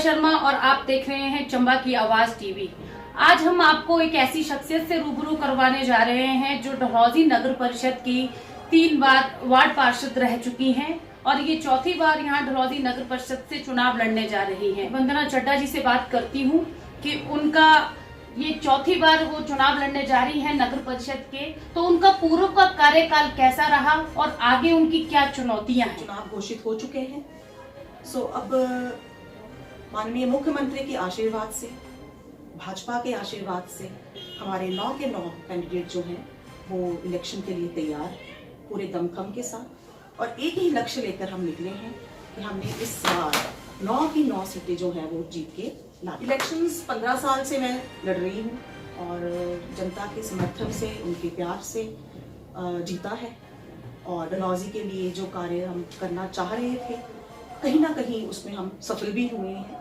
शर्मा और आप देख रहे हैं चंबा की आवाज टीवी। आज हम आपको एक ऐसी शख्सियत से रूबरू करवाने जा रहे हैं जो डलहौजी नगर परिषद की 3 बार वार्ड पार्षद रह चुकी हैं और ये चौथी बार यहाँ डलहौजी नगर परिषद से चुनाव लड़ने जा रही हैं। वंदना चड्ढा जी से बात करती हूँ कि उनका ये चौथी बार वो चुनाव लड़ने जा रही है नगर परिषद के, तो उनका पूर्व का कार्यकाल कैसा रहा और आगे उनकी क्या चुनौतियां हैं। चुनाव घोषित हो चुके हैं। अब माननीय मुख्यमंत्री के आशीर्वाद से, भाजपा के आशीर्वाद से हमारे 9 के 9 कैंडिडेट जो हैं वो इलेक्शन के लिए तैयार पूरे दमखम के साथ, और एक ही लक्ष्य लेकर हम निकले हैं कि हमने इस बार 9 की 9 सीटें जो है वो जीत के ला। इलेक्शंस 15 साल से मैं लड़ रही हूँ और जनता के समर्थन से, उनके प्यार से जीता है। और डलहौजी के लिए जो कार्य हम करना चाह रहे थे, कहीं ना कहीं उसमें हम सफल भी हुए हैं,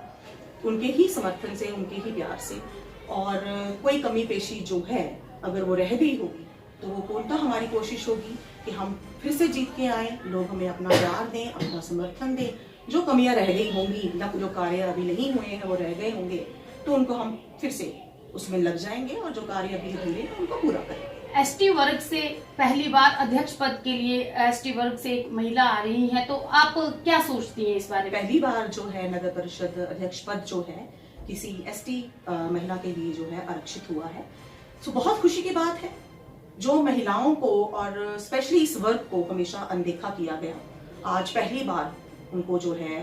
उनके ही समर्थन से, उनके ही प्यार से। और कोई कमी पेशी जो है अगर वो रह गई होगी तो वो पूर्णतः हमारी कोशिश होगी कि हम फिर से जीत के आए, लोग हमें अपना प्यार दें, अपना समर्थन दें। जो कमियां रह गई होंगी या जो कार्य अभी नहीं हुए हैं वो रह गए होंगे तो उनको हम फिर से उसमें लग जाएंगे और जो कार्य अभी अधूरे हैं उनको पूरा करेंगे। एसटी वर्ग से पहली बार अध्यक्ष पद के लिए एसटी वर्ग से एक महिला आ रही है, तो आप क्या सोचती हैं इस बारे में? पहली बार जो है नगर परिषद अध्यक्ष पद जो है किसी एसटी महिला के लिए जो है आरक्षित हुआ है, तो बहुत खुशी की बात है। जो महिलाओं को और स्पेशली इस वर्ग को हमेशा अनदेखा किया गया, आज पहली बार उनको जो है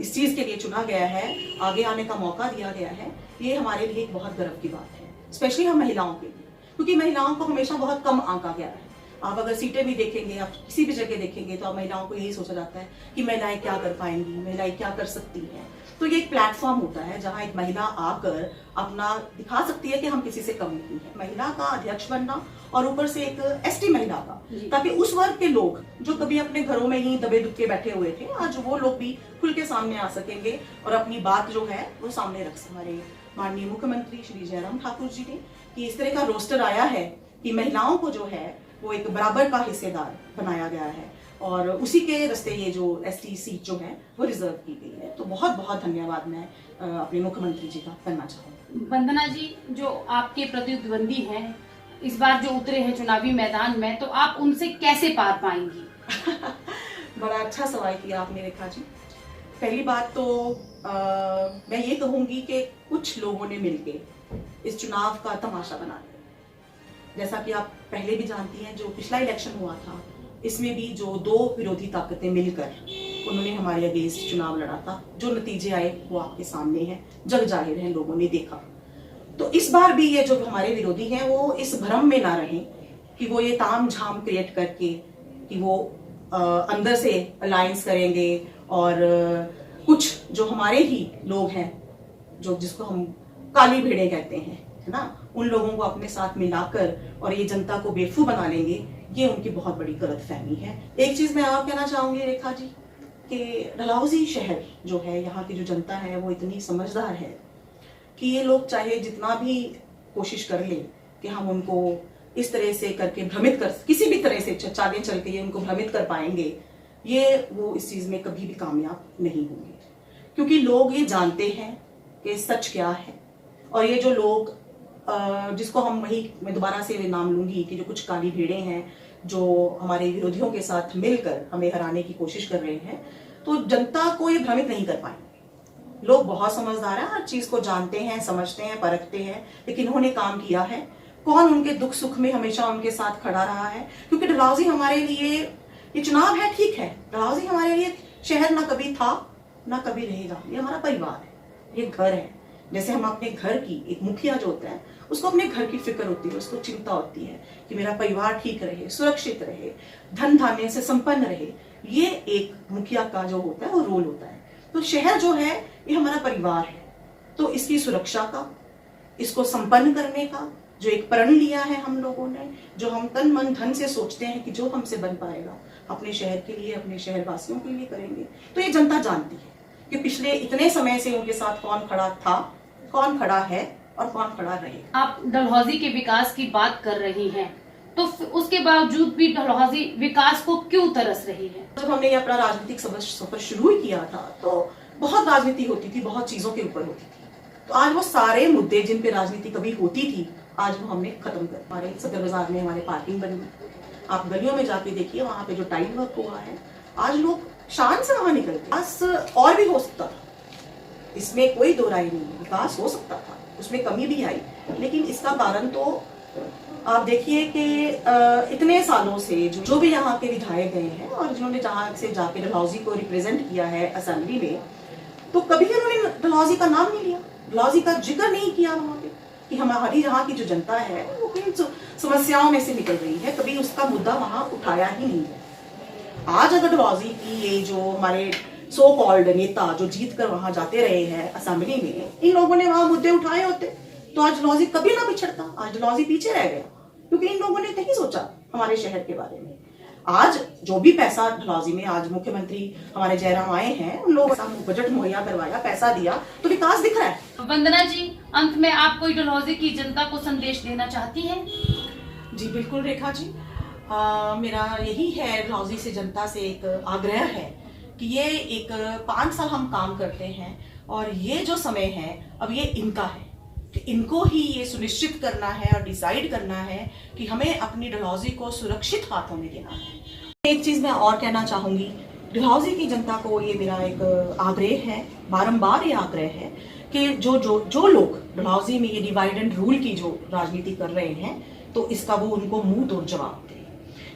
इस चीज के लिए चुना गया है, आगे आने का मौका दिया गया है। ये हमारे लिए एक बहुत गर्व की बात है, स्पेशली हम महिलाओं के लिए, क्योंकि महिलाओं को हमेशा बहुत कम आंका गया है। आप अगर सीटें भी देखेंगे, आप किसी भी जगह देखेंगे तो महिलाओं को यही सोचा जाता है कि महिलाएं क्या कर पाएंगी, महिलाएं क्या कर सकती हैं। तो ये एक प्लेटफॉर्म होता है जहां एक महिला आकर अपना दिखा सकती है कि हम किसी से कम नहीं है। महिला का अध्यक्ष बनना और ऊपर से एक एसटी महिला का, ताकि उस वर्ग के लोग जो कभी अपने घरों में ही दबे दुबके बैठे हुए थे, आज वो लोग भी खुल के सामने आ सकेंगे और अपनी बात जो है वो सामने रख सकें। हमारे माननीय मुख्यमंत्री श्री जयराम ठाकुर जी ने कि इस तरह का रोस्टर आया है कि महिलाओं को जो है वो एक बराबर का हिस्सेदार बनाया गया है और उसी के रास्ते ये जो एसटी सीट जो है वो रिजर्व की गई है। तो बहुत बहुत धन्यवाद मैं अपने मुख्यमंत्री जी का करना चाहूँगी। वंदना जी, जो आपके प्रतिद्वंदी हैं इस बार जो उतरे हैं चुनावी मैदान में, तो आप उनसे कैसे पार पाएंगी? बड़ा अच्छा सवाल किया आपने रेखा जी। पहली बात तो मैं ये कहूंगी कि कुछ लोगों ने मिलके इस चुनाव का तमाशा बना दिया। जैसा कि आप पहले भी जानती हैं, जो पिछला इलेक्शन हुआ था इसमें भी जो 2 विरोधी ताकतें मिलकर उन्होंने हमारे अगेंस्ट चुनाव लड़ा था, जो नतीजे आए वो आपके सामने हैं, जग जाहिर है, लोगों ने देखा। तो इस बार भी ये जो हमारे विरोधी हैं वो इस भ्रम में ना रहें कि वो ये ताम झाम क्रिएट करके कि वो अंदर से अलायंस करेंगे और कुछ जो हमारे ही लोग हैं, जो जिसको हम काली भेड़ें कहते हैं, है ना, उन लोगों को अपने साथ मिलाकर और ये जनता को बेवकूफ बना लेंगे। ये उनकी बहुत बड़ी गलतफहमी है। एक चीज मैं और कहना चाहूंगी रेखा जी कि डलहौजी शहर जो है, यहाँ की जो जनता है वो इतनी समझदार है कि ये लोग चाहे जितना भी कोशिश कर ले कि हम उनको इस तरह से करके भ्रमित कर, किसी भी तरह से चालें चल के ये उनको भ्रमित कर पाएंगे, ये वो इस चीज में कभी भी कामयाब नहीं होंगे, क्योंकि लोग ये जानते हैं कि सच क्या है। और ये जो लोग जिसको हम मैं दोबारा से नाम लूंगी कि जो कुछ काली भेड़ें हैं जो हमारे विरोधियों के साथ मिलकर हमें हराने की कोशिश कर रहे हैं, तो जनता को ये भ्रमित नहीं कर पाएंगे। लोग बहुत समझदार हैं, हर चीज को जानते हैं, समझते हैं, परखते हैं, लेकिन उन्होंने काम किया है। कौन उनके दुख सुख में हमेशा उनके साथ खड़ा रहा है, क्योंकि डलहौजी हमारे लिए, ये चुनाव है ठीक है, डलहौजी हमारे लिए शहर ना कभी था ना कभी रहेगा। ये हमारा परिवार है, ये घर है। जैसे हम अपने घर की, एक मुखिया जो होता है उसको अपने घर की फिक्र होती है, उसको चिंता होती है कि मेरा परिवार ठीक रहे, सुरक्षित रहे, धन धान्य से संपन्न रहे। ये एक मुखिया का जो होता है वो रोल होता है। तो शहर जो है ये हमारा परिवार है, तो इसकी सुरक्षा का, इसको संपन्न करने का जो एक प्रण लिया है हम लोगों ने, जो हम तन मन धन से सोचते हैं कि जो हमसे बन पाएगा अपने शहर के लिए, अपने शहर वासियों के लिए करेंगे। तो ये जनता जानती है कि पिछले इतने समय से उनके साथ कौन खड़ा था, कौन खड़ा है और कौन खड़ा रहेगा। आप डलहौजी के विकास की बात कर रही हैं, तो उसके बावजूद भी डलहौजी विकास को क्यों तरस रही है? जब हमने अपना राजनीतिक सफर शुरू किया था तो बहुत राजनीति होती थी, बहुत चीजों के ऊपर होती थी। तो आज वो सारे मुद्दे जिन पे राजनीति कभी होती थी, आज वो हमने खत्म कर। हमारे सदर बाजार में हमारे पार्किंग बनी, आप गलियों में जाके देखिए, वहां पे जो टाइल वर्क हुआ है, आज लोग शान से वहां निकलते। बस और भी हो सकता था, इसमें कोई दो राय नहीं, विकास हो सकता था, उसमें कमी भी आई, लेकिन इसका कारण तो आप देखिए कि इतने सालों से जो भी यहाँ के विधायक गए हैं और जिन्होंने जहाँ से जाके डलहौजी को रिप्रेजेंट किया है असेंबली में, तो कभी उन्होंने डलहौजी का नाम नहीं लिया, डलहौजी का जिक्र नहीं किया वहां पे कि हमारी यहाँ की जो जनता है वो किन समस्याओं में से निकल रही है, कभी उसका मुद्दा वहां उठाया ही नहीं है। आज अगर डलहौजी की ये जो हमारे सो कॉल्ड नेता जो जीत कर वहां जाते रहे हैं असेंबली में, इन लोगों ने वहां मुद्दे उठाए होते तो आज डलहौजी कभी ना पिछड़ता। आज डलहौजी पीछे रह गया क्योंकि इन लोगों ने नहीं सोचा हमारे शहर के बारे में। आज जो भी पैसा डलहौजी में, आज मुख्यमंत्री हमारे जयराम आए हैं, उन लोगों ने बजट मुहैया करवाया, पैसा दिया, तो विकास दिख रहा है। वंदना जी, अंत में आप कोई डलहौजी की जनता को संदेश देना चाहती हैं? जी बिल्कुल रेखा जी, मेरा यही है डलहौजी से जनता से एक आग्रह है कि ये एक 5 साल हम काम करते हैं और ये जो समय है अब ये इनका है कि इनको ही ये सुनिश्चित करना है और डिसाइड करना है कि हमें अपनी डलहौजी को सुरक्षित हाथों में देना है। एक चीज मैं और कहना चाहूंगी, डलहौजी की जनता को ये मेरा एक आग्रह है, बारंबार ये आग्रह है कि जो लोग डलहौजी में ये डिवाइड एंड रूल की जो राजनीति कर रहे हैं, तो इसका वो उनको मुंह तोड़ जवाब दे,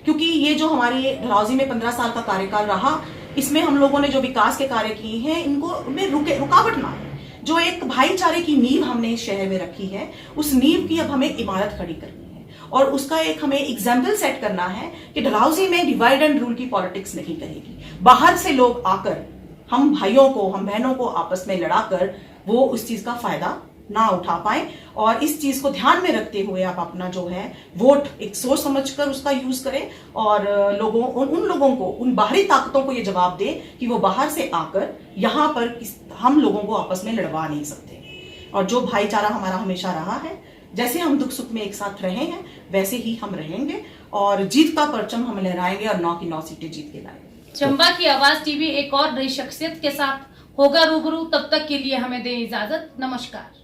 क्योंकि ये जो हमारे डलहौजी में 15 साल का कार्यकाल रहा, इसमें हम लोगों ने जो विकास के कार्य किए हैं, इनको उनमें रुकावट ना है। जो एक भाईचारे की नींव हमने इस शहर में रखी है, उस नींव की अब हमें इमारत खड़ी करनी है और उसका एक हमें एग्जाम्पल सेट करना है कि डलहौजी में डिवाइड एंड रूल की पॉलिटिक्स नहीं करेगी। बाहर से लोग आकर हम भाइयों को, हम बहनों को आपस में लड़ाकर वो उस चीज का फायदा ना उठा पाए, और इस चीज को ध्यान में रखते हुए आप अपना जो है वोट एक सोच समझकर उसका यूज करें और उन लोगों को, उन बाहरी ताकतों को ये जवाब दे कि वो बाहर से आकर यहाँ पर हम लोगों को आपस में लड़वा नहीं सकते। और जो भाईचारा हमारा हमेशा रहा है, जैसे हम दुख सुख में एक साथ रहे हैं, वैसे ही हम रहेंगे और जीत का परचम हम लहराएंगे और 9 की 9 सीटें जीत के लाएंगे। चंबा की आवाज टीवी एक और नई शख्सियत के साथ होगा रूबरू, तब तक के लिए हमें दें इजाजत। नमस्कार।